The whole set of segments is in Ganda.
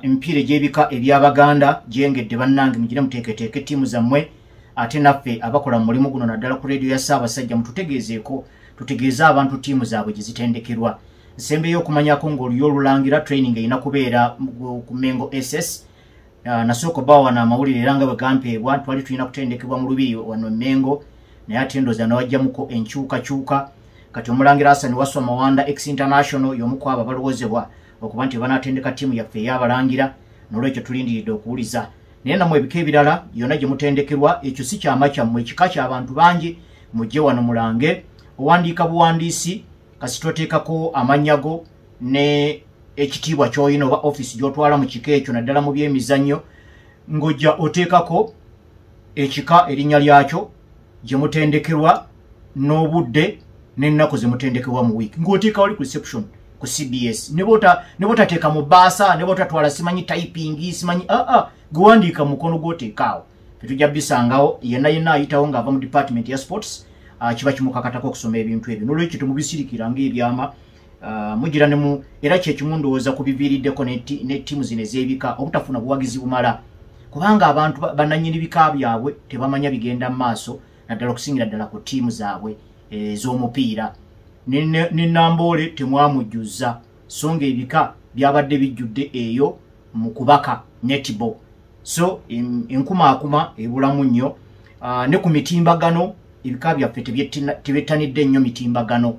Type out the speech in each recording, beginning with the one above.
emipiira egy'ebika eby'Abaganda gyengedde bannange mugire muteeketeeke ttiimu zammwe ate naffe abakola mu mulimu guno naddala ku leediyo ya Ssaabasajja mututegeezeeko tutegeeze abantu ttiimu zaabwe gye zitendekerwa. Nsembeyo okumanyako ng'oliyo olulangira training erina kubeera ku Mengo SS. Nasooka bawa n'amawulire era nga bwe gampeebwa twali tulina kutendekebwa mu Lubiri wano Mengo naye ate ndooza n'awajjamuko enkyukakyuka. Kati omulangira Hassan Waswa Mawanda ex International y'omu ku abo balowoozebwa okuba nti banaatendeka ttiimu yaffe ey'abalangira n'olwekyo tulindiridde okuwuliza. Naye nammwe ebika ebirala yonna gye mutendekerwa ekyo si kyama kyammwe ekika ky'abantu bangi mujje wano mulange owandiika buwandiisi kasi toteekako amannya go ne ekitiibwa ky'olina oba office gy'otwala mu kika ekyo naddala mu by'emizannyo ng'ojja oteekako ekika erinnya lyakyo gye mutendekerwa n'obudde n'ennaku ze mutendekerwa mu wiiki ng'oteeka wali ku reception ku CBS ne botateeka mu baasa ne botatwala simanyi typing simanyi gwewandiika mukono gw'oteekaawo tetujja bisangawo yenna ayitawo ng'ava mu department ya sports kiba kimukakatako okusoma ebintu ebyo n'olwekyo temubisirikira ng'ebyama mugira era kyekimu ndowooza kubiviiriddeko ne ttiimu zino ez'ebika obutafuna buwagizi bumala kubanga abantu bannannyini bika byabwe tebamanya bigenda mu maaso naddala okusingira ddala ku ttiimu zaabwe ez'omupiira ne Namboole temwamujjuza so ng'ebika byabadde bijjudde eyo mu kubaka netball so enkumaakuma ebulamu nnyo ne ku mitimbagano ebika byaffe tebettanidde nnyo mitimbagano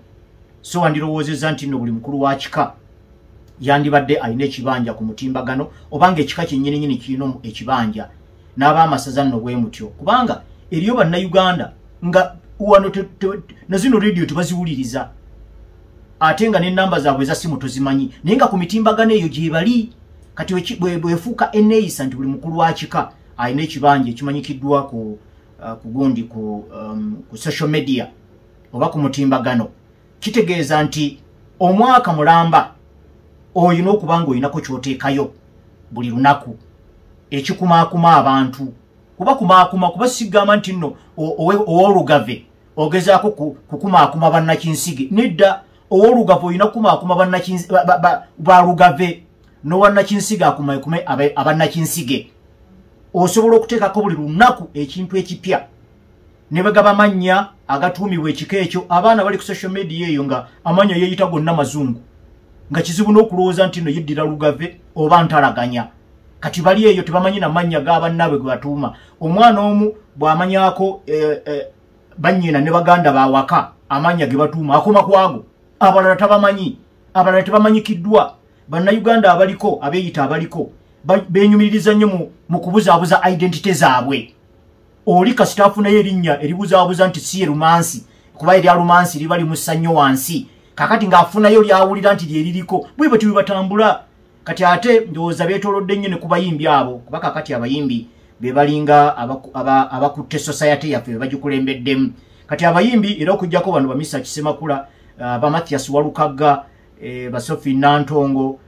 so wandirowoozezza nti nno buli mukulu wa kika yandibadde alina ekibanja ku mutimbagano obanga ekika kyennyininyini kirina ekibanja n'abaamasaza nno bwe mutyo kubanga eriyo bannayuganda nga wano na zino radio tebaziwuliriza ate nga n'ennamba zaabwe eza simu tozimanyi naye nga ku mitimbagano eyo gye bali kati bwefuuka enneeyisa nti buli mukulu wa kika alina ekibanja ekimanyikiddwa ku gundi ku social media oba ku mutimbagano kitegeeza nti omwaka mulamba oyina okuba ng'oyinako ky'oteekayo buli lunaku ekikumaakuma abantu kuba sigamba nti nno ow'olugave ogezaako kukumaakuma bannakinsige nedda ow'olugave oyina kukumaakuma balugave n'owannakinsige akumakume abannakinsige osobola okuteekako buli lunaku ekintu ekipya ne bagaba amannya agatuumibwa ekika ekyo abaana bali ku social media eyo nga amannya yeeyita gonna mazungu nga kizibu n'okulowooza nti no yeddira lugave oba ntalaganya kati bali eyo tebamanyi namannya g'abannaabwe ge batuuma omwana omu bw'amanyako bannyina ne baganda bawaka amannya ge batuuma akoma ku ago abalala tabamanyi abalala tebamanyikiddwa bannayuganda abaliko abeeyita abaliko beenyumiririza nnyo mu kubuzaabuza identity zaabwe oli kasita afunayo erinnya eribuzaabuza nti si erumansi kuba erya lumansi liba limussa nnyo wansi kakati ng'afunayo lyawulira nti lyeririko bwe bati bwe batambula kati ate ndowooza beetoolodde nnyo ne ku bayimbi abo kuba kakati abayimbi be balinga abakutte society yaffe be bagikulembeddemu kati abayimbi era okujjako bano bamisa Kisemakula ba Mathias Walukagga ba Sophie Nantongo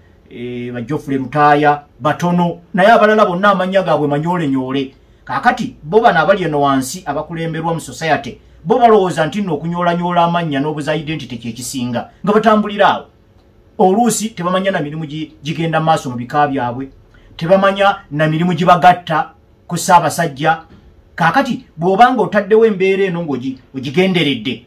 ba Geoffrey Lutaaya batono naye abalala bonna amannya gaabwe manyoolenyoole kakati bo bano abali eno wansi abakulemberwa mu society bo balowooza nti nno okunyoolanyola amannya n'obuza identity kyekisinga nga batambulira awo oluusi tebamanya na mirimu gigenda maaso mu bika byabwe tebamanya na mirimu gibagatta ku Ssaabasajja kakati bw'obanga otaddewo embeera eno ng'ogigenderedde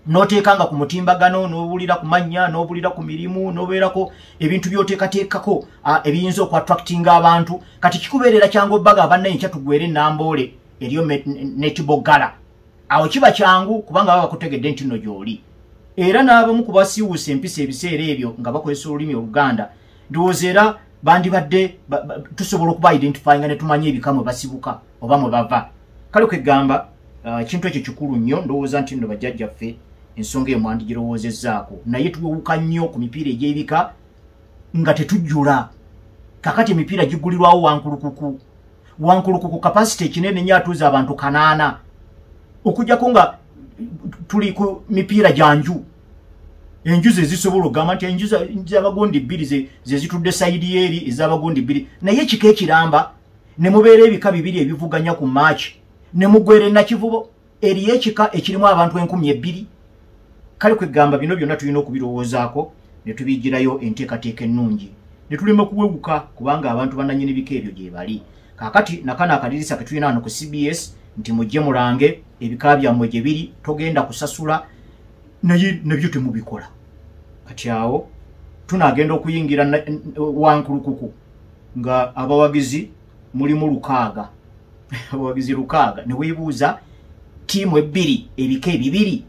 n'oteekanga ku mutimbagano n'obulira ku mannya n'obulira ku mirimu n'obeerako ebintu by'oteekateekako ebiyinza okwatractinga abantu kati kikubeerera kyangu obbaga abannaye kyatugwera Namboole eriyo netibogala awo kiba kyangu kubanga baba bakutegedde nti nno gy'oli era n'abamu ku basiiwuusa empisa ebiseera ebyo nga bakozesa olulimi Oluganda ndowooza era bandibadde tusobola okuba identifyinga ne tumanya ebika mwe basibuka oba mwe bava kale kwegamba kintu ekyo kikulu nnyo ndowooza nti nno bajjajjaffe ensonga eyo mwandigirowoozezzaako naye tuwewuka nnyo ku mipiira egy'ebika nga tetujjula kakati emipiira gigulirwawo wankulukuku kapasite ekinene nnyo atuuza abantu 8 okujjako nga tuli ku mipiira gyanju enju ze zisobola okugamba nti enju z'abagondi 2 ze zitudde sayidi eri ez'abagondi 2 naye ekika ekiramba ne mubeera ebika 2 ebivuganya ku March ne mugwera Nakivubo eriyo ekika ekirimu abantu 2,000 kale kwegamba bino byonna tulina okubirowoozaako ne tubigirayo enteekateeka ennungi netulema kuwewuka kubanga abantu bananyini bika ebyo gye bali. Kakati nakana akadirisa ketulina wano ku CBS nti mujje mulange ebika byammwe gye biri, togenda kusasula naye nabyo temubikola. Kati awo tunagenda okuyingira wankulukuku nga abawagizi mulimu lukaaga. Abawagizi lukaaga ne weebuuza tiimu ebbiri ebika ebibiri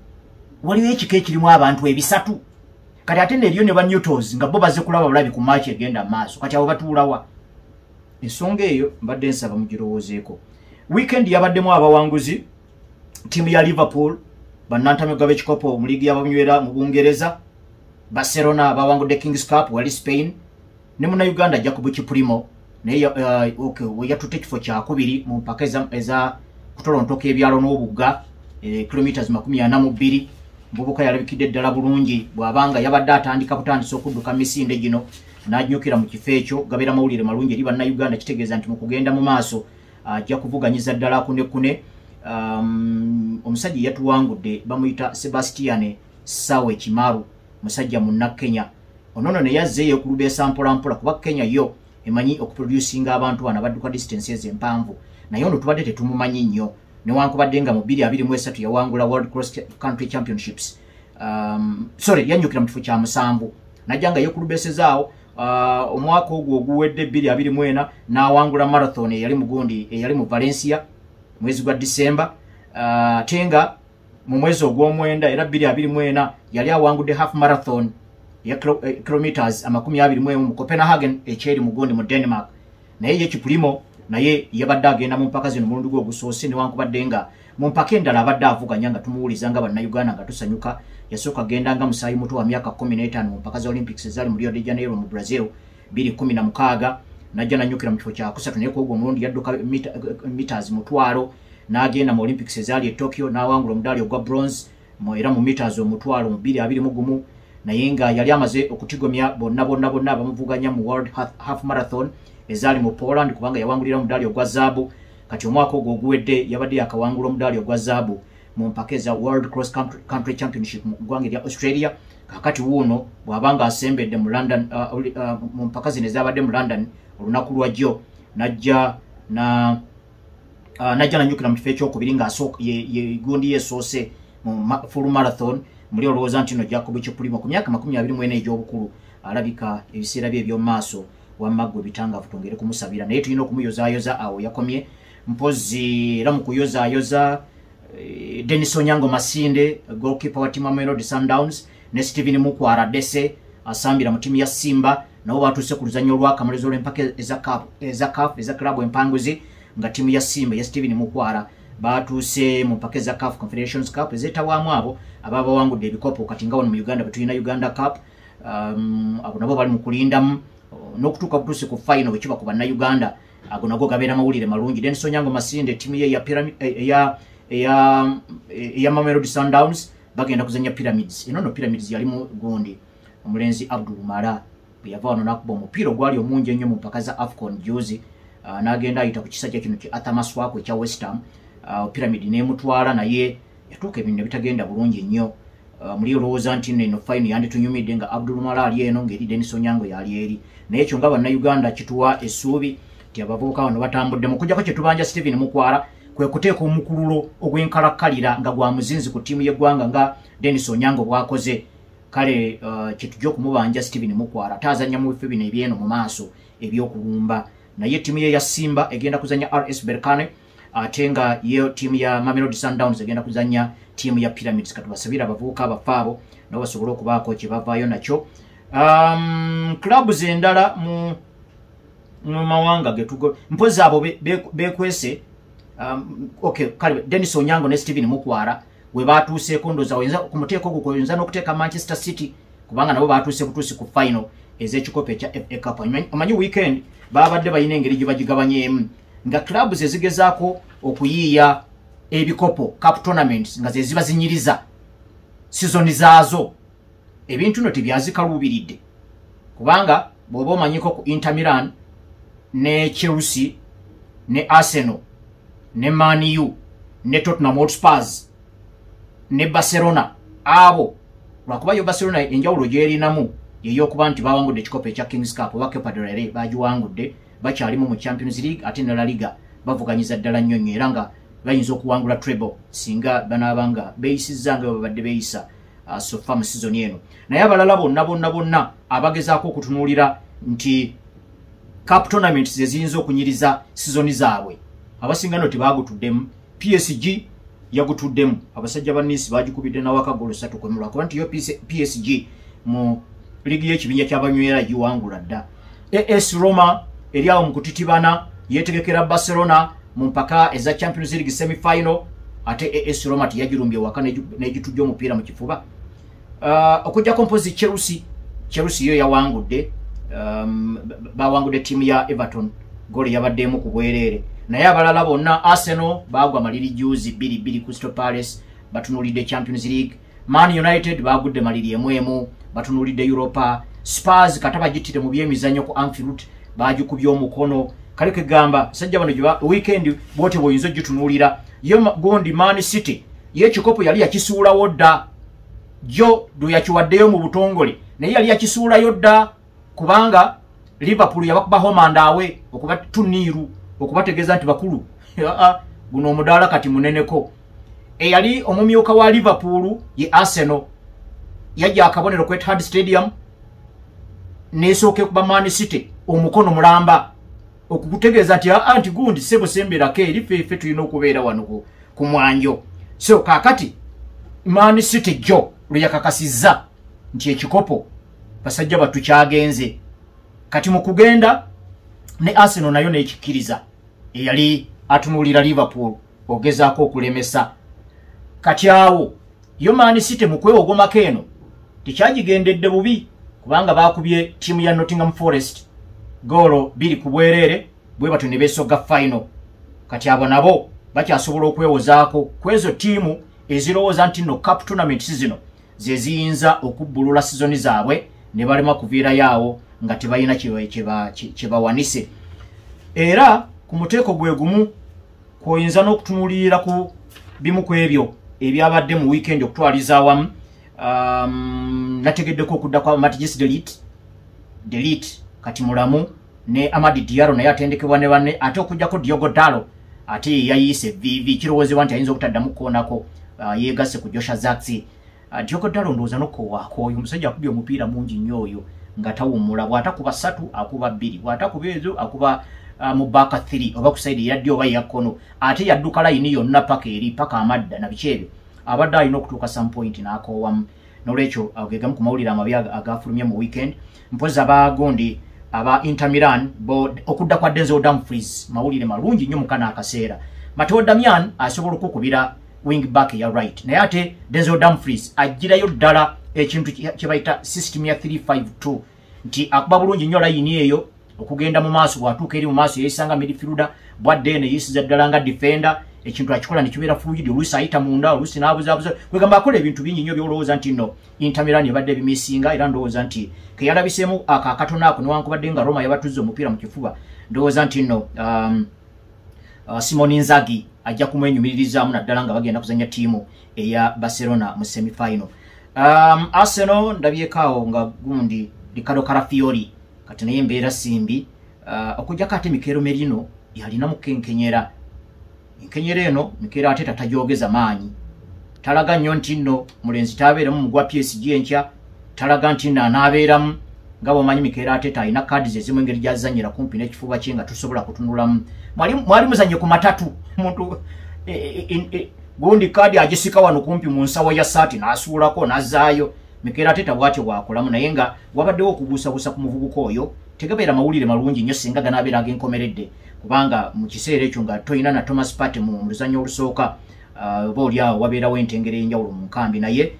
waliwo ekika ekirimu abantu ebisatu. Kati ate nebyo ne ba Newtons nga bo baze kulaba bulabi ku match egenda maaso. Kati abo batuulawa. Ensonga eyo mbadde nsaba mugirowoozeeko. Weekend yabaddemu abawanguzi tiimu ya Liverpool bannantamega b'ekikopo mu liigi y'abanywera mu Bungereza, Barcelona bawangudde Kings Cup wali Spain, ne Munnayuganda Jacob Kiprimo naye yatutte ekifo kyakubiri mu mpaka eza kutolontoka ebyalo n'obugga kilometers 42. Muvubuka yalabikidde ddala bulungi bw'abanga yabadde atandika kutandisa okudduka misinde gino n'anyukira mu kifo ekyo. Gabeera mawulire malungi eri bannayuganda, kitegeeza nti mu kugenda mu maaso ajja kuvuganyiza ddala kune. Omusajja yatuwangudde bamuyita Sebastian Sawe Kimaru, musajja munna Kenya. Onono ne yazzeeyo okulubeesa mpolampola kuba Kenya yo emanyi okuproducinga abantu bana badduka distances empanvu, naye ono tubadde tetumumanyi nnyo newankubadde nga mu 2023 yawangula World Cross Country Championships. Yanyukira mu kifo kya 7 najja nga yekulubeesezaawo omwaka ogwo oguwedde 2024 n'awangula marathon eyali mu gundi eyali mu Valencia mwezi gwa December. Tenga mu mwezi ogw'omwenda era 2024 yali awangudde half marathon ya kilometers 21 mu Copenhagen ekyeri mu gundi mu Denmark. Naye Kiprimo naye yabadde agenda mu mpaka zino mulundi gwe ogusoose newankubadde nga mu mpaka endala abadde avuganya nga tumuwuliza nga bannayuganda nga tusanyuka. Yasooka agenda nga musaayi muto wa myaka 15 mu mpaka za Olympics ezali mu Rio de Janeiro mu Brazil 2016. Najja nanyukira mu kifo kya 3 naye kwogwo omulundi yadduka meters mutwalo n'agenda mu Olympics ezali e Tokyo n'awangula omudaali ogwa bronze era mu meters omutwalo mu 2021 naye nga yali amaze okutigomya bonna abamuvuganya mu World Half Marathon ezali mu Poland kubanga yawangulira omudaali ogwa zaabu. Kati omwaka ogwo oguwedde yabadde yakawangula omudaali ogwa zaabu mu mpaka eza World Cross Country Championship mu ggwanga lya Australia. Kakati wuuno bw'abanga asembedde mu London mu mpaka zino ezabadde mu London olunaku lwajjo najja nanyukira mu kifo ekyokubiri nga gundi yesoose mu full marathon muli olowooza nti no Jacob Kiprimo ku myaka 24 egy'obukulu alabika ebiseera bye eby'omu maaso wamma gwe bitangavu tongere kumusabira naye tulina okumuyozaayoza awo yakomye mpozi era mu kuyozaayoza Dennis Onyango Masinde goalkeeper wa timu ya Mamelodi Sundowns ne Steven Mukwara Dese asambira mu timu ya Simba nabo batuuse ku luzanyo lw'akamalirizo lw'empaka eza club empanguzi nga timu ya Simba ya Steven Mukwara batuuse mu mpaka eza CAF Confederations Cup ezeetawaamu abo ababawangudde ebikopo kati nga wano mu Uganda betulina Uganda Cup. Abo nabo bali mu kulindamu n'okutuuka butuuse ku final wekiba ku bannayuganda ago nago gabeera mawulire malungi. Dennis Onyango Masinde timu ye ya Mamelodi Sundowns bagenda kuzanya Pyramids. Eno Pyramids yali mu gundi omulenzi Abdul Mara bwe yava wano n'akuba omupiira ogwali omungi ennyo mu mpaka za AFCON juzi n'agenda ayita ku kisajja kino Arthur Maswako ekya West Ham. Pyramid n'emutwala naye yatuuka ebintu bitagenda bulungi nnyo. Muli olowooza nti nno fine yanditunyumidde nga Abdul Mala ali eno ng'eri Dennis Onyango yali eri naye ekyo nga bannayuganda kituwa essuubi nti abavubuka bano batambudde mu kujjako kye tubanja Steven Mukwara kwe kuteeka omukululo ogw'enkalakkalira nga gwa muzinzi ku ttiimu y'eggwanga nga Dennis Onyango bw'akoze. Kale kye tujja okumubanja Steven Mukwara taazanya mu bifo bino ebyeno mu maaso eby'okulumba naye ttiimu ye ya Simba egenda kuzanya RS Berkane ate nga ye ttiimu ya Mamelodi Sundowns egenda kuzanya ttiimu ya Pyramids. Katubasabira abavubuka abafaabo nabo basobole okubaako kye bavaayo nakyo. Clubs endala mu mawanga getugo mpozi abo bekwese kale Dennis Onyango ne Steven Mukwara we batuuseeko ndooza oyinza ku muteeko ogwo oyinza n'okuteeka Manchester City kubanga nabo batuuse butuusi ku final ez'ekikopo ekya FA Cup. Omanyi weekend babadde balina engeri gye bagigabanyeemu nga clubs ezigezaako okuyiiya ebikopo cup tournaments nga ze ziba zinyiriza season zaazo ebintu no tebyazikaluubiridde kubanga bw'oba omanyiko ku Inter Milan ne Chelsea ne Arsenal ne Man U ne Tottenham Hotspur ne Barcelona abo lwakuba yo Barcelona enjawulo gy'erinamu yeyokuba nti bawangudde ekikopo ekya Kings Cup oba Copa del Rey bagiwangudde bakyalimu mu Champions League ate ne La Liga bavuganyiza ddala nnyo nnyo era nga bayinza okuwangula treble singa banaabanga beeyisizza nga babadde beeyisa so far mu season eno. Naye abalala bonna abagezaako okutunuulira nti cup tournaments ziyinza okunyiriza seasoni zaabwe abasinga nno tebagutuddemu. PSG yagutuddemu, abasajja ba Nice bagikubidde nawaka golo 3-1 kuba nti yo PSG mu ligi y'ekibinja ky'abanywera giwangula dda. AS Roma eri awo mu kutitibana yeetegekera Barcelona mu mpaka eza Champions League semi-final ate AS Roma tiyagirumbye waka n'egitujja omupiira mu kifuba. Okujja kompozi Chelsea yo yawangudde bawangudde tiimu ya Everton goli yabaddemu ku bwereere. Naye abalala bonna Arsenal bagwa maliri juzi 2-2 Crystal Palace batunulidde Champions League. Man United bagudde maliri emwemu batunulidde Europa. Spurs kataba gitire mu byemizanyo ku Anfield bagikubye omukono. Kale kegamba sajja bano gye weekend bote boyinza gitunulira. Yo gondi Man City ye kikopo yali yakisuulawo dda jo do yakiwaddeyo mu butongole naye yali yakisuulayo dda kubanga Liverpool yabakuba home and away okuba tuniru okubategeeza nti bakulu guno omudaala kati muneneko. Eyali omumyuka wa Liverpool ye Arsenal yajja akabonero ku Etihad Stadium nesooke kuba Man City omukono mulamba okukutegeeza nti anti gundi sebo semberako eri ffe tulina okubeera wano ku mwanjo. So kakati Man City jo luyakakasizza nti ekikopo basajja batu kyagenze kati mu kugenda ne Arsenal nayo nekikkiriza eyali atunulira Liverpool ogezaako okulemesa. Kati awo yo Man City mu kwewogomako eno tekyagigendedde bubi kubanga bakubye tiimu ya Nottingham Forest golo 2 ku bwereere bwe batu ne besoga final. Kati abo nabo bakyasobola okwewozaako kwezo tiimu ezirowooza nti no cup tournament zino ze ziyinza okubbulula sizoni zaabwe ne balema kuviira yaawo nga tebalina kyebawanise. Era ku muteeko gwe gumu kwoyinza n'okutunulira ku bimu ku ebyo ebyabadde mu weekend okutwaliza awamu. Nategeddeko okudda kwa Matthijs de Ligt kati mulamu ne Amadi Diallo naye atendekebwa ne banne ate okujjako Diogo Dalot ate yayise vivi kirowoozebwa nti ayinza okutaddamu kukoonako yeegasse ku Joshua Zirkzee. Diogo Dalot ndowooza nokkowaako oyo omusajja akubye omupiira mungi nnyo oyo nga tawummula bw'atakuba 3 akuba 2 bw'atakuba ezo akuba mu baaka 3 oba ku side ya ddyo oba ya kkono ate yadduka layini yonna paka eri paka amadda na biki ebyo abadde alina okutuuka some point n'akoowamu. N'olwekyo agegamu ku mawulire amabi agafulumye mu weekend mpozi abagondi aba Inter Milan okudda kwa Denzel Dumfries mawulire malungi nnyo mukana akaseera. Matteo Darmian asobola okukubira wing back ya right naye ate Denzel Dumfries agirayo ddala ekintu kye bayita system ya 352 nti akuba bulungi nnyo layini eyo okugenda mu maaso bw'atuuka eri mu maaso yeesanga midfielder bwadde ne yeesiza ddala nga defender ekintu akikola ne kibeera fluid oluusi ayita munda oluusi n'abuzaabuza kwegamba akola ebintu bingi nnyo by'olowooza nti nno Inter Milan ebadde ebimisinga era ndowooza nti ke yalabiseemu akatono ako newankubadde nga Roma yabatuzza omupiira mu kifuba ndowooza nti nno Simone Inzaghi ajja kumwenyumiririzaamu naddala nga bagenda kuzanya ttiimu eya Barcelona mu semi-final. Arsenal ndabyekaawo nga gundi Ricardo Carafiori kati naye embeera simbi okujjako ate Mikel Merino yalina mukenkenyera enkenyera eno Mikel Arteta tajogeza maanyi talaga nnyo nti nno mulenzi tabeeramu mugwa PSG enkya talaga nti nno anaabeeramu nga bw'omanyi Mikel Arteta alina kaadi ze zimu engeri gyazanyira kumpi n'ekifuba kye nga tusobola kutunulamu mwali muzanye ku matatu muntu gundi kaadi agisika wano kumpi mu nsawo ya saati n'asuulako n'azzaayo Mikel Arteta bw'atyo bwakolamu naye nga wabaddewo okubuusabuusa ku muvubuka oyo tegabeera mawulire malungi nnyo singa ganaabeera ag'enkomeredde kubanga mu kiseera ekyo nga toyina na Thomas Partey mu luzannya olusooka oba oliawo wabeerawo entengero ey'enjawulo mu nkambi naye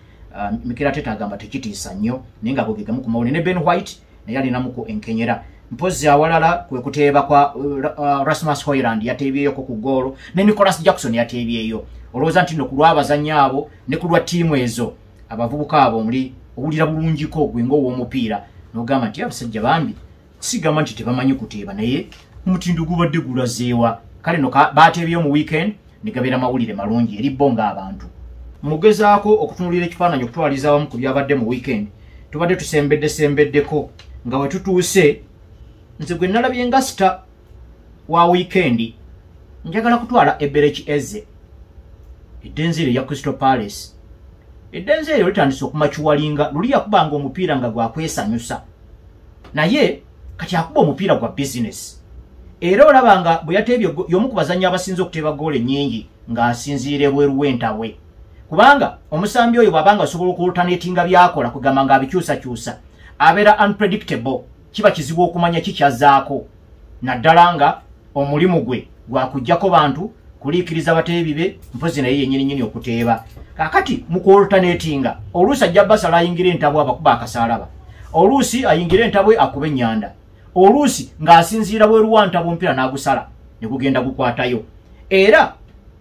Mikel Arteta agamba tekitiisa nnyo naye nga bwegegamu ku mawulire ne Ben White naye alinamuko enkenyera. Mpozi awalala kwe kuteeba kwa Rasmus Hojlund yateebyeyoko ku ggoolo ne Nicholas Jackson yateebyeyo olowooza nti nno ku lw'abazannyi abo ne ku lwa ttiimu ezo abavubuka abo muli owulira bulungiko gwe ng'ow'omupiira n'ogamba nti abasajja bambi sigamba nti tebamanyi kuteeba naye omutindo gubadde gulazeewa kale no baateebyeyo mu weekend ne gabeera mawulire malungi eri bo ng'abantu. Mugezaako okutunulira ekifaananyi okutwaliza awamu ku byabadde mu weekend tubadde tusembeddeko nga we tutuuse nze gwe nalabye nga sita wa weekend njagala kutwala Eberechi Eze eddenzire ya Crystal Palace. Eddenzire litandise okumachuwalinga luli yakubanga omupiira nga gwakwesanyusa naye kati akuba omupiira gwa business era olabanga bwe yatebye y'omu ku bazannyi abasinze okuteeba goolo ennyingi ng'asinziire bweru w'entawe kubanga omusambi oyo bw'abanga asobola okulutanetinga byakola kugamba ng'abikyusakyusa abeera unpredictable kiba kizibu okumanya kikyazaako naddala nga omulimu gwe gwakujjako bantu kuliikiriza bateebi be mpozi naye yennyininyini okuteeba kakati mu kulutanetinga oluusi ajja basala ayingira entabwe abakuba akasaalaba oluusi ayingira entabwe akuba ennyanda oluusi ng'asinziira bweru wa ntabwe omupiira n'agusala ne gugenda gukwatayo era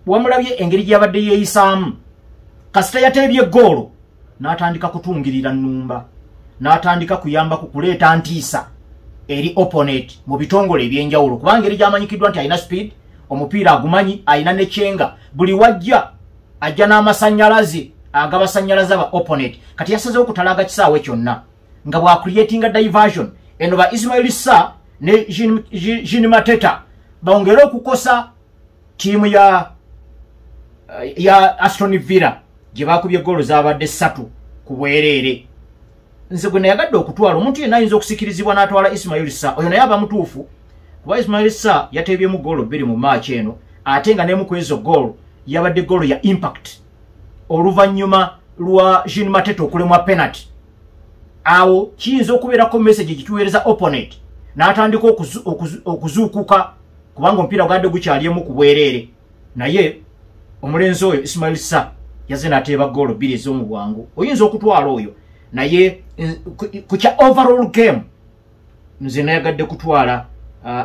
wamulabye engeri gy'abadde yeeyisaamu kasita yateebye goolo n'atandika kutungirira nnumba n'atandika kuyamba ku kuleeta ntiisa eri opponent mu bitongole ebyenjawulo kubanga eri gy'amanyikiddwa nti alina speed omupiira agumanyi alina ne kyenga buli wajja ajja n'amasannyalaze agabasannyalaza ba opponent kati yasazeewo okutalaaga kisaawe kyonna nga bw'acreatinga diversion eno ba Ismail Sarr ne Jean Mateta bongere okukosa tiimu ya Aston Villa gye baakubye goolo zaabadde 3 ku bwereere nze gwe nayagadde okutwala omuntu yenna ayinza okusikirizibwa n'atwala Ismail Sarr oyo naye aba mutuufu kuba Ismail Sarr yateebyemu goolo 2 mu match eno ate nga n'emu ku ezo goolo yabadde goolo ya impact oluvannyuma lwa Jean Mateta okulemwa penalty awo kiyinza okubeerako message gituweereza opponent n'atandika okuzuukuka kubanga omupiira gwadde gukyaliemu ku bwereere naye omulenzi oyo Ismail Sarr yaze n'ateeba goolo 2 ez'omu bwangu oyinza okutwala oyo naye ku kya overall game nze nayagadde kutwala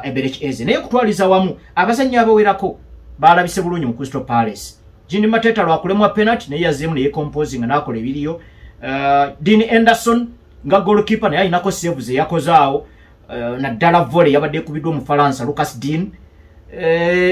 Eberechi Eze naye kutwaliza wamu abazannyi abawerako baalabise bulungi mu Crystal Palace. Jean Mateta lwakulemwa penalty naye yazeemu naye composing n'akola ebiriyo. Dean Anderson nga goalkeeper naye alinako save ze yakozaawo naddala volley yabadde ekubiddwa Omufalansa Lucas Dean.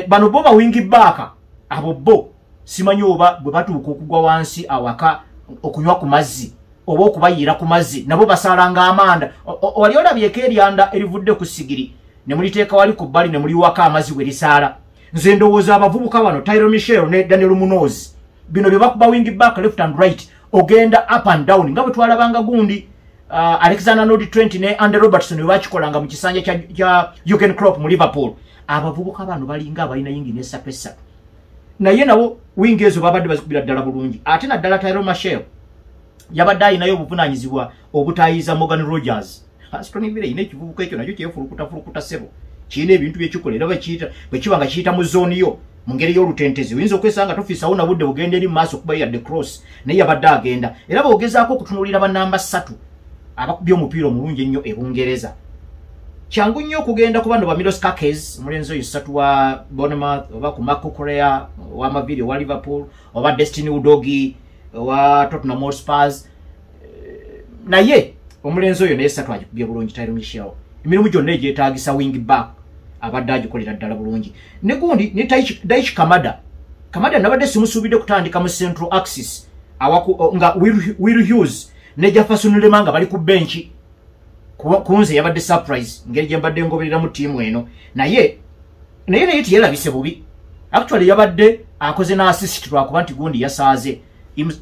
Bano bo ba wing back abo bo simanyi oba bwe batuuka okugwa wansi awaka okunywa ku mazzi oba okubayiira ku mazzi nabo basalanga amanda wali olabyeko eryanda erivudde ku sigiri ne muliteeka wali ku bbali ne muliwaka amazzi we lisaala nze ndowooza abavubuka bano Tyrone Michel ne Daniel Munoz bino bye bakuba wing back left and right ogenda up and down nga bwe twalabanga gundi Alexander-Arnold Trent ne Andy Robertson we bakikolanga mu kisanja kya Jurgen Klopp mu Liverpool abavubuka bano balinga abalina yingi ne sapesa naye nabo wing ezo babadde bazikubira ddala bulungi ate naddala Tyrone Michel yabadde alinayo obuvunaanyizibwa obutayiza Morgan Rogers Aston Villa ine ekivubuka ekyo nakyo kyefulukuta sebo kiina ebintu byekikolera bwe kiba nga kiyita mu zooni yo mu ngeri y'olutentezi oyinza okwesanga tofiisawo na budde bugenda eri mu maaso okuba yadde cross naye yabadde agenda era boogezaako okutunuulira bannamba 3 abakubye omupiira omulungi ennyo e Bungereza kyangu nnyo okugenda ku bano ba Middlesbrough Cakes omulenzi oyo 3 wa Bournemouth oba ku Marco Correa wa Mavili wa Liverpool oba Destiny Udogi wa Tottenham Hotspur naye omulenzi oyo naye 3 agikubye bulungi Tyrone Michel emirimu gyonna egyetaagisa wing back abadde agikolera ddala bulungi ne gundi ne Daichi Kamada nabadde simusuubidde kutandika mu central axis nga Will Hughes ne Jefferson Lemanga bali ku benchi kunze yabadde surprise ngeri gye mbadde ngoberera mu tiimu eno naye tiyelabise bubi actually yabadde akoze na assist lwakuba nti gundi yasaaze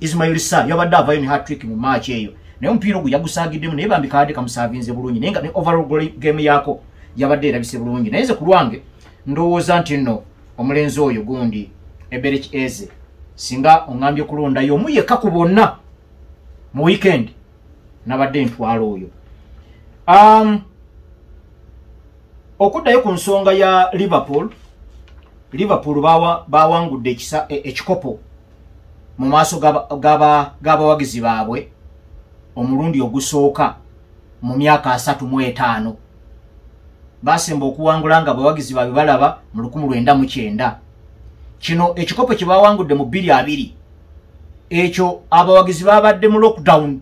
Ismail Sarr yabadde avayo ne hat-trick mu match eyo naye omupiira ogwo yagusaagiddemu naye bambikadde kamusaavinze bulungi naye nga ne overall game yaako yabadde erabise bulungi naye ze ku lwange ndowooza nti nno omulenzi oyo gundi Eberechi Eze singa oŋŋambye kulondayo omu yekka ku bonna mu weekend nabadde ntwala oyo. Okuddayo ku nsonga ya Liverpool bawangudde ekikopo mu maaso g'abawagizi baabwe omulundi ogusooka mu myaka 35 basemba okuwangula nga abawagizi baabwe balaba mu 1909 kino ekikopo kye bawangudde mu 2020 ekyo abawagizi babadde mu lockdown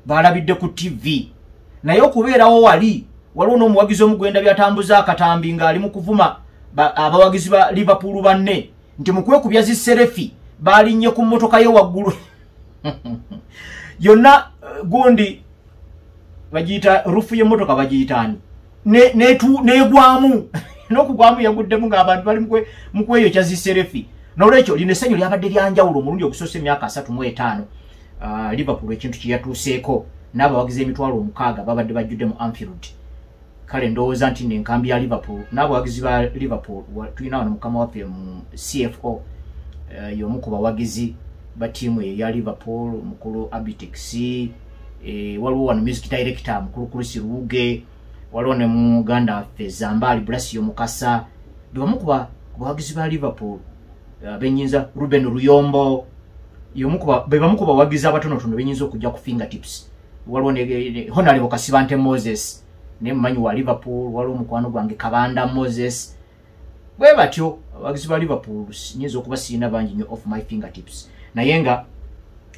balabidde ku TV naye okubeerawo waliwo n'omuwagizi omugwenda byatambuza akatambi ng'ali mu kuvuma abawagizi ba Liverpool banne nti mu kwekubya ziserefi balinnye ku mmotoka ye waggulu yonna gundi bagiyita rufu y'emmotoka bagiyitani negwamu n'okugwamu yaguddemu ng'abantu bali mu kweyokya ziserefi. N'olwekyo lino essanyu lyabadde lyanjawulo omulundi ogusoose emyaka 35 Liverpool ekintu kye yatuuseeko n'abawagizi emitwalo 600 babadde bajjudde mu Anfield. Kale ndowooza nti n'enkambi ya Liverpool n'abawagizi ba Liverpool tulina wano mukama waffe mu CFO y'omu ku bawagizi ba ttiimu eya Liverpool mukulu Abitex, waliwo wano music director mukulu Chris Ruge, waliwo ne mu Uganda waffe Zambali Blasio Mukasa, bamu ku bawagizi ba Liverpool benyinza Ruben Ruyombo, bamu ku bawagizi abatonotono benyinza okujja ku fingertips. Waliwo ne Honorable Kasibante Moses ne mmanyi wa Liverpool, waliwo mukwano gwange Kabanda Moses. Bwe batyo abawagizi ba Liverpool nyinza okuba sirina bangi nnyo off my fingertips. Naye nga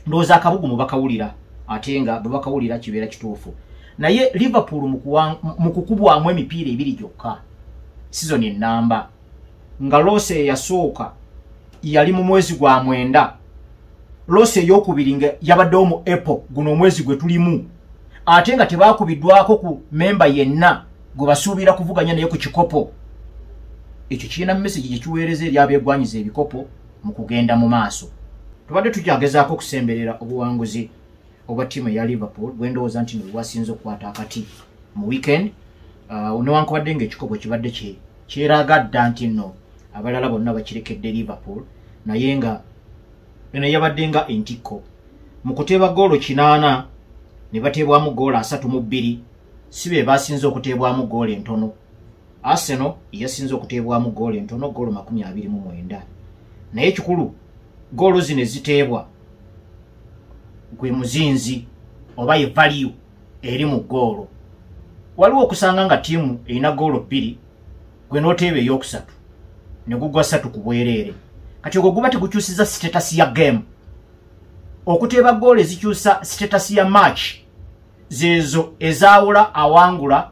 ndowooza akabugumu bakawulira ate nga bwe bakawulira kibeera kituufu. Naye Liverpool mu kukubwamu emipiira 2 gyokka season ennamba nga lose yasooka yali mu mwezi gwa 9, lose ey'okubiri nga yabaddewo mu April guno omwezi gwe tulimu, ate nga tebakubiddwako ku memba yenna gwe basuubira kuvuganya naye ku kikopo. Ekyo kirina message gye kiweereza eri abeegwanyiza ebikopo mu kugenda mu maaso. Tubadde tujjagezaako okusemberera obuwanguzi obwa ttiimu ya Liverpool bwe ndowooza nti bwasinze okukwata akati mu weekend. Newankubadde ng'ekikopo kibadde kyeragadda nti nno abalala bonna bakirekedde Liverpool, naye nga eno yabadde nga entikko. Mu kuteeba goolo 80 ne bateebwamu goolo 32, si be basinze okuteebwamu goolo entono. Arsenal yasinze okuteebwamu goolo entono, goolo 29. Naye kikulu goolo zino eziteebwa gwe muzinzi oba ye value eri mu goolo. Waliwo okusanga nga ttiimu erina goolo 2 gwe n'oteeba ey'okusatu ne gugwa 3 ku bwereere. Kati ogwo guba tegukyusiza status ya game. Okuteeba goolo ezikyusa status ya match zezo ezaawula awangula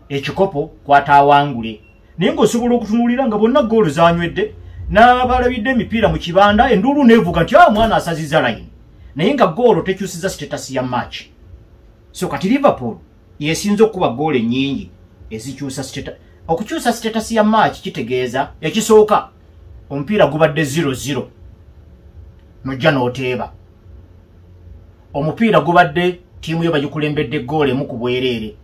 ekikopo kwata awangule. Naye ng'osobola okutunuulira nga bonna goolo zanywedde n'abalabidde emipiira mu kibanda, enduulu neevuga nti omwana asazizza layini, naye nga goolo tekyusiza status ya match. So kati Liverpool yesinze okuba goolo ennyingi ezikyusa status. Okukyusa status ya match kitegeeza ekisooka omupiira gubadde 0-0 nojja n'oteeba. Omupiira gubadde ttiimu yo bagikulembedde goolo emu ku bwereere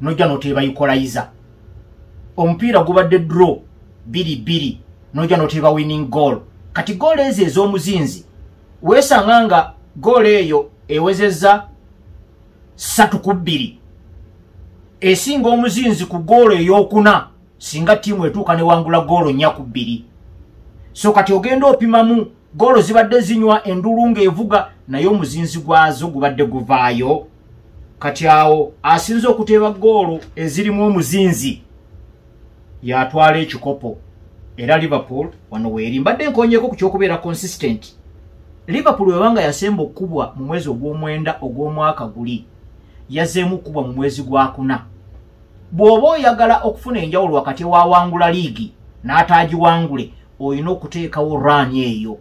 nojja n'oteeba equalizer. Omupiira gubadde draw 2-2 nojja n'oteeba winning goal. Kati goolo ezo ez'omuzinzi weesanga nga goolo eyo ewezezza 3-2 esinga omuzinzi ku goolo ey'okuna singa ttiimu etuuka ne wangula goolo 4-2. So kati ogenda opimamu goolo zibadde zinywa endulu ng'evuga naye omuzinzi gwazo gubadde guvaayo. Kati awo asinze okuteeba goolo ezirimu omuzinzi yatwala ekikopo. Era Liverpool wano weeri mbadde nkonyeeko ku ky'okubeera consistent. Liverpool webanga yasemba okubwa mu mwezi ogw'omwenda ogw'omwaka guli yazzeemu okubwa mu mwezi gwa 4. Bw'oba oyagala okufuna enjawulo wakati wawangula liigi n'ataagiwangule olina okuteekawo run eyo.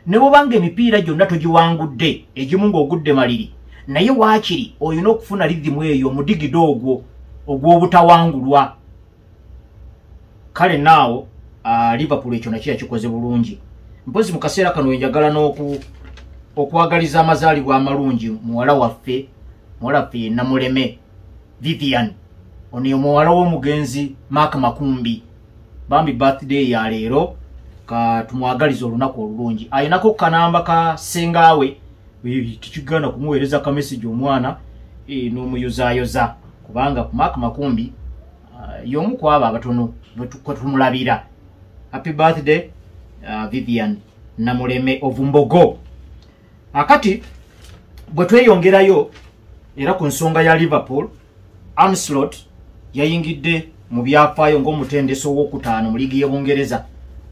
Ne bw'obanga emipiira gyonna togiwangudde egimu ng'ogudde maliri, naye waakiri olina okufuna lidimu eyo omudigido ogwo ogw'obutawangulwa. Kale naawo Liverpool ekyo nakyo yakikoze bulungi. Mpozi mu kaseera kano wenjagala okwagaliza amazaalibwa amalungi muwala waffe Namuleme Vivian, ono muwala w'omugenzi Mark Makumbi. Bambi birthday ya leero ka tumwagaliza olunaku olulungi. Ayinako kanamba ka sengaawe tikigana kumuweereza ka message omwana n'omuyozaayoza kubanga Mark Makumbi y'omu ku abo abatono kwe tumulabira. Happy birthday Vivian Namuleme Ovumbogo. Akati bwe tweyongerayo era ku nsonga ya Liverpool, Ancelotti yayingidde mu byafaayo ng'omutendeso ow'okutaano mu liigi y'Ebungereza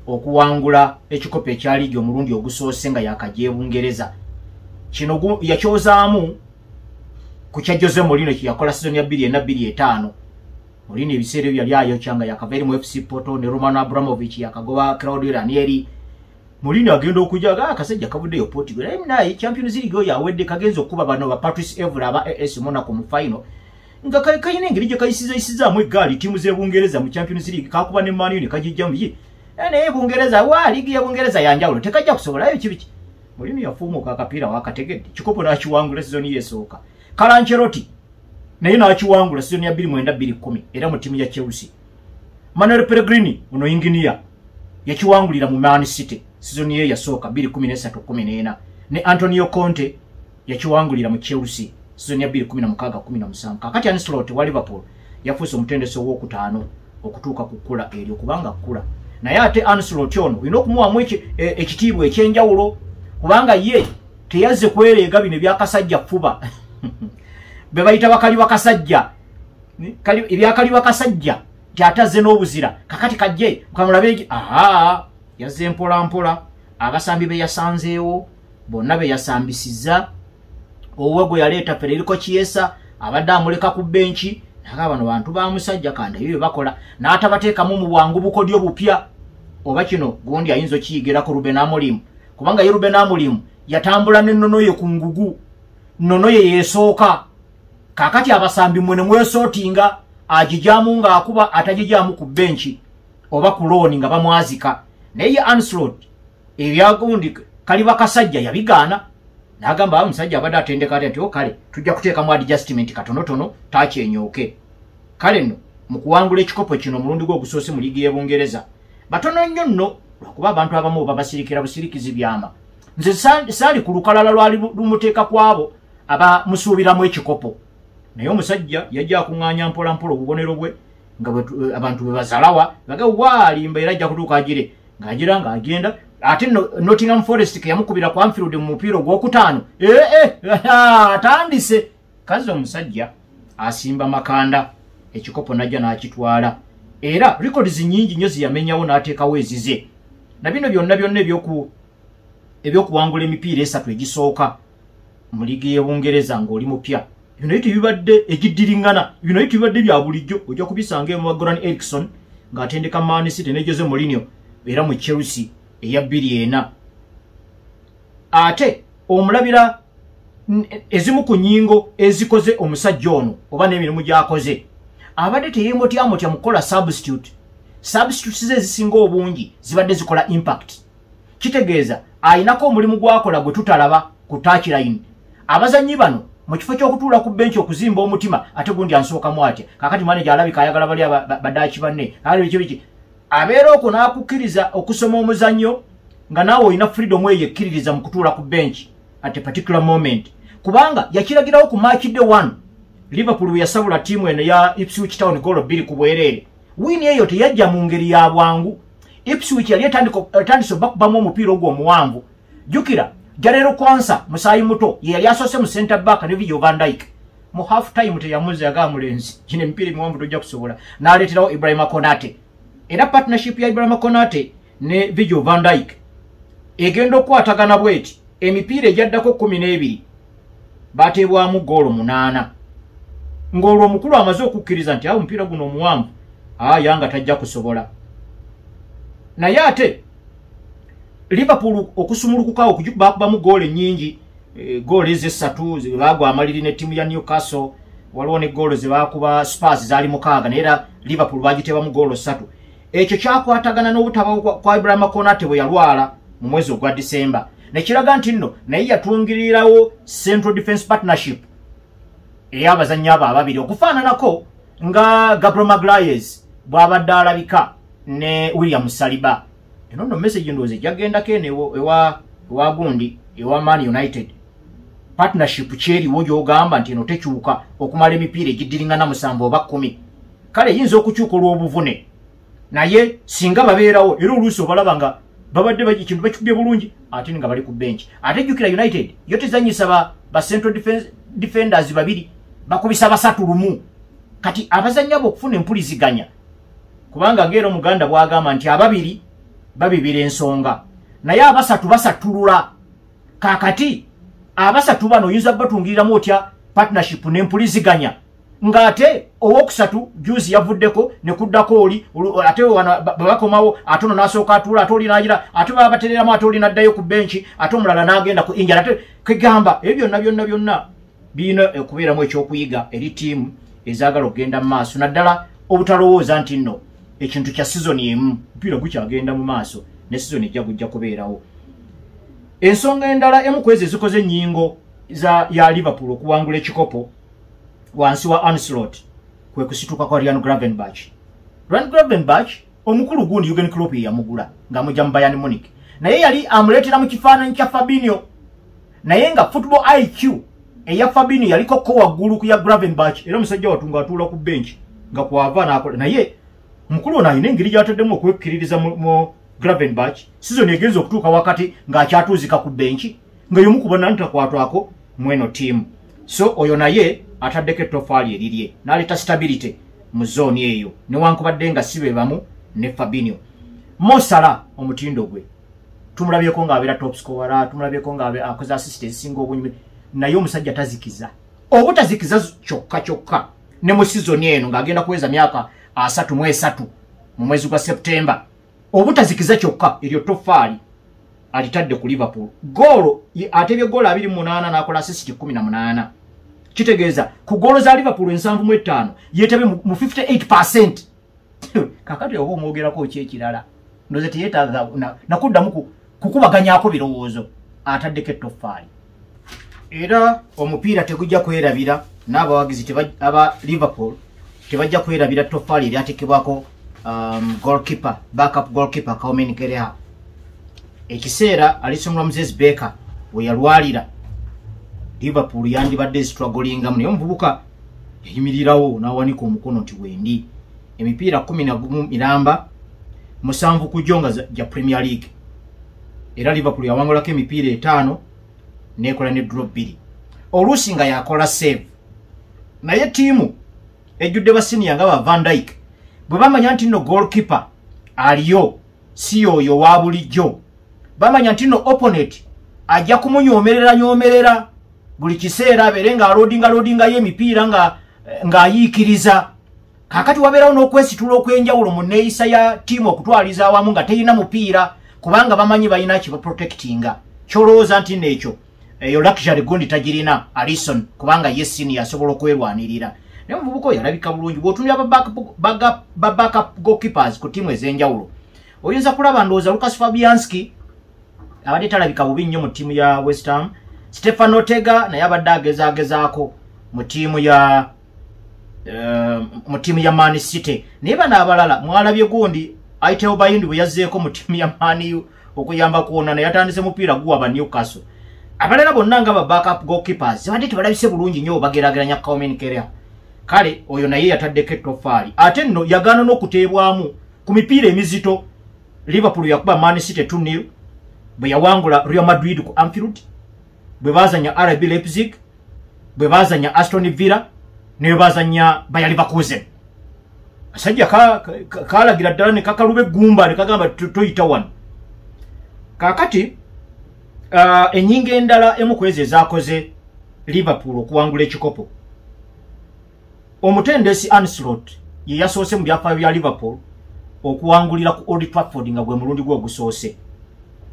okuwangula ekikopo ekya liigi omulundi ogusoose nga yakajja Ebungereza. Kino yakyozaamu ku kya Jose Mourinho kye yakola season ya 2004-2005. Mourinho ebiseera byali ayokya nga yakava eri mu FC Porto ne Roman Abramovich yakagoba Claudio Ranieri Mourinho agenda okujaga akasajja kavudde yo Portugal naye Champions League yo yawedde kagenzo okuba bano ba Patrice Evra aba AS Monaco mu final nga kayina engeri gye kayisizaamu eggaali tiimu z'Ebungereza mu Champions League kakuba ne Man U ne kagijjamu ye naye Bungereza ligi y'Ebungereza yanjawulo tekajja kusobolayo kibiki Mourinho yafuumuka akapiira wakategedde kikopo n'akiwangula sizoni yesooka Ancelotti naye n'akiwangula sizoni ya 2009-2010 era mu ttiimu ya Chelsea Manuel Pellegrini ono engineer yakiwangulira mu Man City sizoni ye yasooka 2013-14 ne Antonio Conte yakiwangulira mu Chelsea sizoni ya 2016-17 kakati Ancelotti wa Liverpool yafuuse omutendeso w'okutaano okutuuka ku kkula eryo kubanga kkula naye ate Ancelotti ono olina okumuwamu ekitiibwa ekyenjawulo kubanga ye teyazze kwereega bino ebyakasajja fuba be bayita bakali bakasajja ebyakali bakasajja tyatazze n'obuzira kakati kajje mukamulabe yazze mpola abasambi be yasanzeewo bonna be yasambisizza owego yaleeta Federico Chiesa abadde amuleka ku benchi naga bano bantu ba musajja kanda ebyo bakola n'atabateekamu mu bwangu bukodyo bupya oba kino gundi ayinza okiyigirako Ruben Amorim kubanga ye Ruben Amorim yatambula n'ennono ye ku ngugu nnono ye yeesooka kakati abasambi mwene mwesootinga agijamu ng'akuba atagijamu ku benchi oba ku looni nga bamwazika naye Ancelotti ebyagundi kali bakasajja yabigaana n'agamba omusajja abadde atendeka ati kale tujja kuteekamu adjustment katonotono takyenyooke kale nno mu kuwangula ekikopo kino omulundi gw'ogusoose mu liigi y'Ebungereza batono nnyo nno lwakuba abantu abamu babasirikira busirikizi byama nze saali ku lukalala lwali lumuteeka kwabo abamusuubiramu ekikopo naye omusajja yajja akuŋŋaanya mpola obubonero bwe nga abantu bwe bazalawa baga waalimba era ajja kutuuka agire ng'agira ng'agenda ate Nottingham Forest ke yamukubira ku Anfield mu mupiira ogwokutaano atandise kazi omusajja asimba makanda ekikopo najja n'akitwala era records nyingi nnyo ziyamenyawo n'ateekawo ezize na bino byonna ebyokuwangula emipiira esatu egisooka mu liigi y'Ebungereza ng'oli mupya bino tebibadde egiddiringana bino tebibadde bya bulijjo ojja kubisanga mu Goran Eriksson ng'atendeka Man City ne Jose Mourinho era mu Chelsea eya 2-4 ate omulabira ezimu ku nnyingo ezikoze omusajja ono oba n'emirimu gy'akoze abadde teyemotya mukola substitute ze ezisinga obungi zibadde zikola impact kitegeeza ayinako omulimu gwakola gwe tutalaba ku touchline abazannyi bano mu kifo ky'okutuula ku benchi okuzimba omutima ate gundi ansookamu atya kakati manager alabika ayagala bali badaachi banne biki abeera okwo n'akukkiriza okusoma omuzannyo nga naawe olina freedom eyo ekkiririza mu kutuula ku bench at a particular moment kubanga yakiragirawo ku match day 1 Liverpool yasabula tiimu eno ya Ipswich Town goal 2 ku bwereere wini eyo teyajja mu ngeri ya bwangu Ipswich yali etandise bakubamu omupiira ogwo omuwanvu jukira Jarero Kwanza Musayi Muto yali asoose mu center back ne Virgil van Dijk mu half time teyamuze agamulenzi kine mpira muwanvu tojja kusobola n'aleeterawo Ibrahima Konate era partnership ya Ibrahima Konate ne Virgil van Dijk egenda okukwatagana bweti emipiira ejaddako 12 bateebwamu goolo 8 ng'olwo omukulu amaze okukkiriza nti awo omupiira guno omuwanvu yanga tajja kusobola naye ate Liverpool okusumulukukawo bakubamu goolo ennyingi goolo ez'essatu zebagwa amaliri n'ettiimu ya Newcastle waliwo ne goolo zebakuba Spurs zaali 6 naye Liverpool bagiteebamu goolo 3 ekyo kyakwatagana n'obutabawo kwa Ibrahima Konate bwe yalwala mu mwezi ogwa December nekiraga nti nno naye yatungirirawo Central Defence Partnership ey'abazannyi abo ababiri okufaananako nga Gabriel Magalhaes bw'abadde alabika ne William Saliba eno nno message ndowooza ejjagendako eno ewa gundi ewa Man United partnership kyeriwo gy'ogamba nti eno tekyuka okumala emipiira egiddiringana 7 oba 10 kale eyinza okukyuka olw'obuvune naye singa babeerawo era oluusi obalaba nga babadde ekintu bakikubye bulungi ate nga bali ku bench ate jjukira United yo tezanyisa ba Central Defenders babiri bakubisa basatu lumu kati abazannyi abo okufuna empuliziganya kubanga ngero Muganda bwagamba nti ababiri babibira ensonga naye abasatu basatulula kakati abasatu bano oyinza batungiriramu otya partnership n'empuliziganya ngate owokusatu juzi yavuddeko ne kuddako oli ate wana babakomawo atono nasooka atula atoli najira ate babatereramu atoli naddayo ku benchi ate omulala n'agenda ku injala ate kegamba ebyo byonna bino okubeeramu ekyokuyiga eri tiimu ezaagala okugenda mu maaso naddala obutalowooza nti nno ekintu kya sizoni emu mpira gukyagenda mu maaso ne sizoni ejja gujja kubeerawo. Ensonga endala emu kwezi ezikoze ennyingo ya Liverpool okuwangula ekikopo wansi wa Ancelotti kwe kusituka kwa Ryan Gravenberch. Ryan Gravenberch omukulu gundi Jurgen Klopp yamugula ng'amujja mu Bayern Munich. Naye yali amuleetera mu kifaananyi kya Fabinho. Naye nga football IQ eya Fabinho yaliko ko waggulu ku ya Gravenberch era omusajja watunga atuula ku bench nga kwava n'akola. Naye omukulu ono alina engeri gy'ataddemu okwekkiririza mu Gravenberch season egenza okutuuka wakati ng'akyatuuzika ku bench nga y'omu ku bonna ntakwatwako mweno team. So oyo naye ataddeko ettofaali erirye n'aleeta stability mu zooni eyo newankubadde nga si be bamu ne Fabinho. Mo Salah omutindo gwe tumulabyeko ng'abeera top scorer, tumulabyeko ng'akoze assist ezisinga obunyumi, naye omusajja tazikiza. Obutazikiza kyokka ne mu season eno ng'agenda kuweza myaka 33 mu mwezi gwa September. Obutazikiza kyokka eryo ttofaali alitadde ku Liverpool. Goolo atebye goolo 28 n'akola assist 18. Kitegeeza ku goolo za Liverpool 75 yeetebye mu 58%. Kakati oba omwogerako kyekirala ndoze teyetaaga nakuddamu kukubaganyako birowoozo ataddeko ettofaali. Era omupiira tegujja kwerabira n'abawagizi aba Liverpool tebajja kwerabira ttofaali eryatekebwako goalkeeper, backup goalkeeper Kaumen Kereha. Ekiseera Alisson Ramsey-Becker we yalwalira Liverpool yandibadde strugglinga naye omuvubuka yayimirirawo n'awanika omukono nti wendi. Emipiira 11 miramba 7 kujonga ja Premier League. Era Liverpool yawangulako emipiira 5 nekola ne draw 2. Oluusi nga yakola save. Naye tiimu ejjudde basiniya nga ba Van Dijk bwe bamanya nti no goalkeeper aliyo si oyo wa bulijjo, bamanya nti no opponent ajja kumunyomerera buli kiseera abeere nga loadinga y'emipiira ng'ayiikiriza. Kakati wabeerawo n'okwesitula okwenjawulo mu neeyisa ya tiimu okutwaliza awamu nga terina mupiira kubanga bamanyi balina kibaprotectinga. Kyolowooza nti n'ekyo eyo luxury gundi tagirina Alisson kubanga ye senior asobola okwerwanirira. Naye omuvubuka oyo alabika bulungi. Bw'otunira ba backup goalkeepers ku tiimu ez'enjawulo oyinza kulaba ndowooza Lucas Fabianski abadde talabika bubi nnyo mu ttiimu ya West Ham. Stefan Ortega naye abadde agezaagezaako mu ttiimu ya Man City. Naye bano abalala mwalabye gundi Aiteo Bayindi bwe yazzeeko mu ttiimu ya Man U okuyamba kuwona naye atandise mupiira guwaba Newcastle. Abalala bonna nga ba backup goalkeepers badde tebalabise bulungi nnyo bagerageranya Kaumen Kereha. Kale oyo naye yataddeko ettofaali. Ate nno yagaana n'okuteebwamu ku mipiira emizito. Liverpool yakuba Man City 2-0 bwe yawangula Real Madrid ku Anfield, bwe bazanya RB Leipzig, bwe bazanya Aston Villa, ne bazanya Bayer Leverkusen. Asajja kalagira ddala ne kakalube gumba ne kagamba toyita wano. Kakati ennyinga endala emu kwezi ezaakoze Liverpool okuwangula ekikopo. Omutendesi Ancelotti ye yasoose mu byafaayo bya Liverpool okuwangulira ku Old Trafford nga gwe mulundi gwe ogusoose.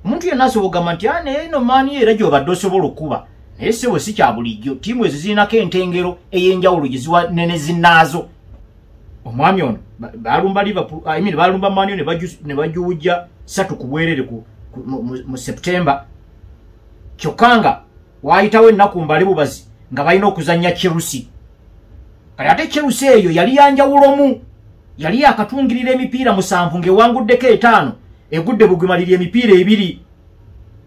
Omuntu yenna asobogamba nti eno maani era gy'obadde osobola okuba naye sebo si kya bulijjo. Ttiimu ezo zirinako entengero ey'enjawulo gye ziwa nene zinnaazo. Omwami ono balumba Liverpool, balumba Man U ne bajuwujja 3 ku bwerere mu September. Kyokka nga waayitawo ennaku mbale bubazi nga balina okuzannya Chelsea. Kale ate Chelsea eyo yali yanjawulomu, yali yakatungirira emipiira 7 ng'ewanguddeko 5 egudde bugimalira emipiira 2.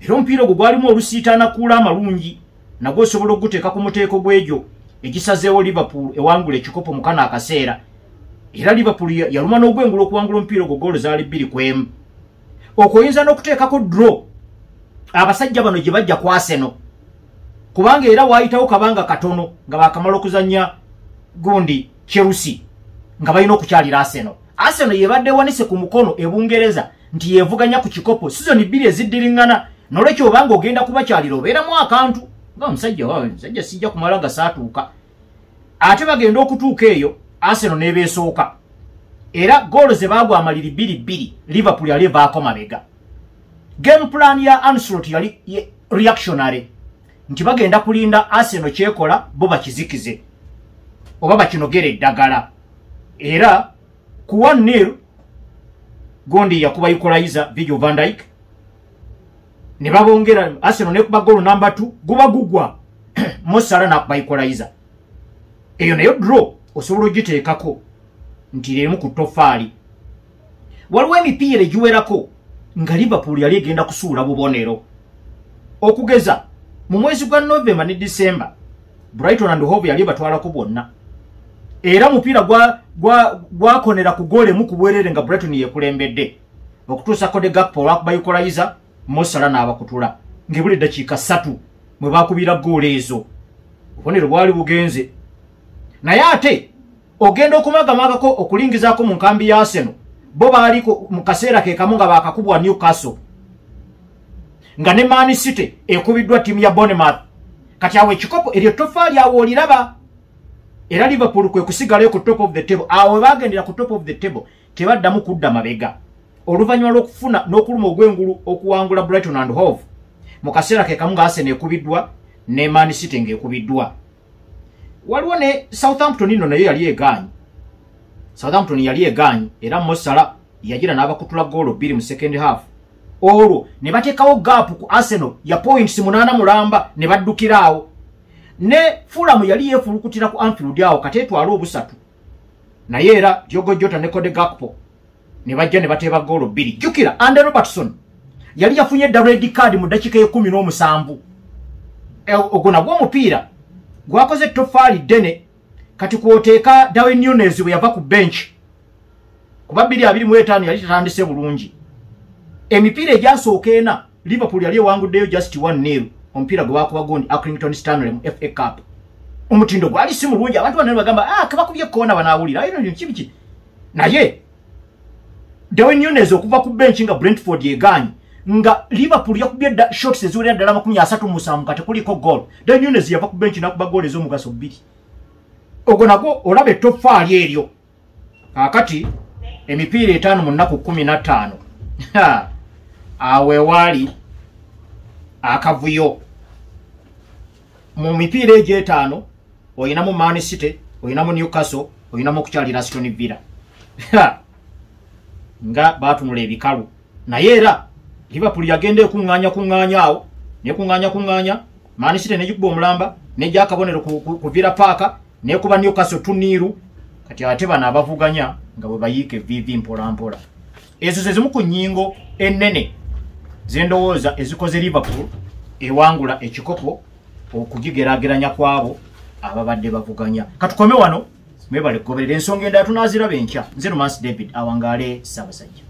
Era omupiira ogwo gwalimu olusiitaana kuula amalungi nagwo osobola okuguteeka ku muteeko gw'egyo egisazeewo Liverpool ewangula ekikopo mu kano akaseera. Era Liverpool yaluma n'ogwengula okuwangula omupiira ogwo goolo zaali 2-1. Okoyinza n'okuteekako draw abasajja bano gye bajja ku Arsenal kubanga era waayitawo kabanga katono nga baakamala okuzannya gundi Chelsea nga balina okukyalira Arsenal. Arsenal yebadde ewanise ku mukono ebungereza nti yevuganya ku kikopo sizoni 2 eziddiringana n'olwekyo obanga ogenda kubakyalira obeeramu akantu nga omusajja sijja kumala gasaatuuka. ate bagenda okutuuka eyo Arsenal n'ebeesooka era goal ze bagwa amaliri 2-2 Liverpool yali evaako mabega. Game plan ya Ancelotti yali reactionary nti bagenda kulinda Arsenal kyekola bo bakizikize oba bakinogere eddagala era ku 1-0 Gondi yakuba equalizer Virgil van Dijk ne babongera Arsenal ne kuba goal number 2 guba gugwa Mo Salah nakuba equalizer eyo nayo draw osobola ogiteekako nti lemu ku tofaali waliwo emipiira egiwerako nga Liverpool yali egenda kusuula bubonero okugeza mu mwezi gwa November ne December Brighton and Hove yali batwalako bonna era mupiira gwakonera ku goal emu ku bwerere nga Brighton yekulembedde okutuusa Cody Gakpo olwakuba equalizer Mo Salah n'abakutula ng'ebuli dakiika 3 mwe bakubira goal ezo obubonero bwali bugenze naye ate ogenda okumagamagako okulingizaako mu nkambi ya Arsenal bo baaliko mu kaseera ke kamu nga bakakubwa Newcastle nga ne Man City ekubiddwa timu ya Bournemouth kati awo ekikopo eryo tofaali awo oliraba era Liverpool kwe kusigala ku top of the table awo bagendera ku top of the table tebaddamu kudda mabega oluvannyuma lw'okufuna n'okuluma ogw'engulu okuwangula Brighton and Hove mu kaseera ke kamu nga Arsenal ekubiddwa ne Man City ng'ekubiddwa. Waliwo ne Southampton ino nayo yali egaanyi. Southampton yali egaanyi era Mo Salah yagira n'abakutula goal 2 mu second half. Olwo ne bateekawo gap ku Arsenal ya points 8 mulamba ne baddukiraawo. Ne Fulham yali yeefulukutira ku Anfield awo kateetwala obusatu. Naye era Diogo Jota ne Cody Gakpo ne bajja ne bateeba goal 2. Jukira Andy Robertson yali yafunye red card mu dakiika 17. Ogwo nagwo omupiira gwakoze tofaali ddene kati kwoteeka Darwin Nunez bwe yava ku bench kuba 2-25 yali tatandise bulungi. Emipiira egyasooka ena Liverpool yali ewanguddeyo just 1-0 omupiira gwe bakuba Gondi Accrington Stanley mu FA Cup. Omutindo gwali si mulungi abantu bano bagamba kabakubye koona banaawulira ayo kibiki naye Darwin Nunez okuva ku bench nga Brentford yegaanyi nga Liverpool yakubye shots eziwera ddala 37 kati kuliko goal. Darwin Nunez yava ku bench nakuba goal ez'omugaso 2. Ogwo nagwo olabe tofaali eryo kakati emipiira 5 mu nnaku 15 awe wali akavuyo mu mipiira egyo 5 oyinamu Man City oyinamu Newcastle oyinamu okukyalira Aston Villa nga batunula ebikalu naye era Liverpool yagenda kuŋŋaanya awo ne kuŋŋaanya Man City ne gikuba omulamba ne gyakabonero ku Villa Park ne kuba Newcastle 2-0 kati ate bano abavuganya nga bwe bayiike vivi mpola. Ezo ze zimu ku nnyingo ennene z'endowooza ezikoze Liverpool ewangula ekikopo okugigeraageranya kwabo ababadde bavuganya. Katukome wano mwebale kugoberera ensonga endala tunaaziraba enkya. Nze Romance David awangaale Ssaabasajja.